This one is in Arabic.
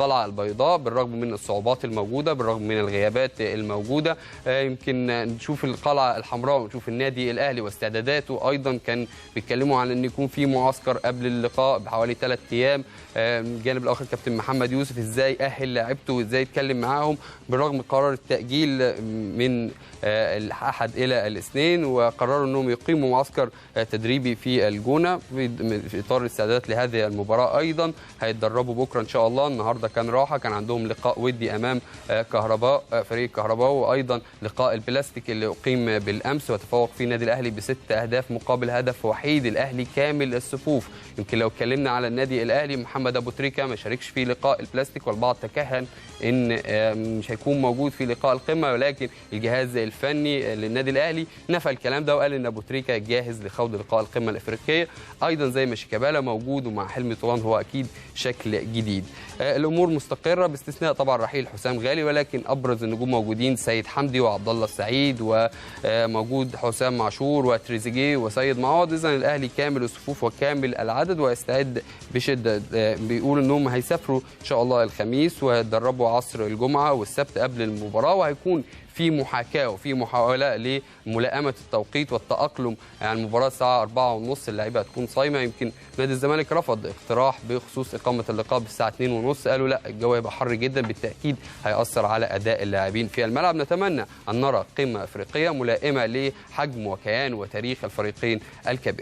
القلعة البيضاء بالرغم من الصعوبات الموجودة، بالرغم من الغيابات الموجودة. يمكن نشوف القلعة الحمراء ونشوف النادي الأهلي واستعداداته. أيضا كان بيتكلموا عن أن يكون في معسكر قبل اللقاء بحوالي 3 أيام. الجانب الآخر كابتن محمد يوسف إزاي أهل لاعبته وإزاي يتكلم معاهم بالرغم من قرار التأجيل من الأحد إلى الاثنين، وقرروا أنهم يقيموا معسكر تدريبي في الجونة في إطار الاستعدادات لهذه المباراة. أيضا هيتدربوا بكرة إن شاء الله. النهارده كان راحة، كان عندهم لقاء ودي أمام كهرباء فريق كهرباء، وأيضا لقاء البلاستيك اللي أقيم بالأمس وتفوق فيه النادي الأهلي ب6 أهداف مقابل هدف وحيد. الأهلي كامل الصفوف. يمكن لو اتكلمنا على النادي الأهلي، محمد أبو تريكة ما شاركش في لقاء البلاستيك، والبعض تكهن إن مش هيكون موجود في لقاء القمة، ولكن الجهاز الفني للنادي الأهلي نفى الكلام ده وقال إن أبو تريكة جاهز لخوض لقاء القمة الإفريقية. أيضا زي ما شيكابالا موجود ومع حلمي طولان هو أكيد شكل جديد. الامور مستقره باستثناء طبعا رحيل حسام غالي، ولكن ابرز النجوم موجودين سيد حمدي وعبد الله السعيد، وموجود حسام معشور وتريزيجيه وسيد معوض. اذا الاهلي كامل الصفوف وكامل العدد ويستعد بشده. بيقول انهم هيسافروا ان شاء الله الخميس ويتدربوا عصر الجمعه والسبت قبل المباراه، وهيكون في محاكاه وفي محاوله لملائمه التوقيت والتاقلم. يعني المباراه الساعه 4:30 اللعيبه هتكون صايمه. يمكن نادي الزمالك رفض اقتراح بخصوص اقامه اللقاء بالساعه 2:30، قالوا لا الجو هيبقى حر جدا بالتاكيد هياثر على اداء اللاعبين في الملعب. نتمنى ان نرى قمه افريقيه ملائمه لحجم وكيان وتاريخ الفريقين الكبير.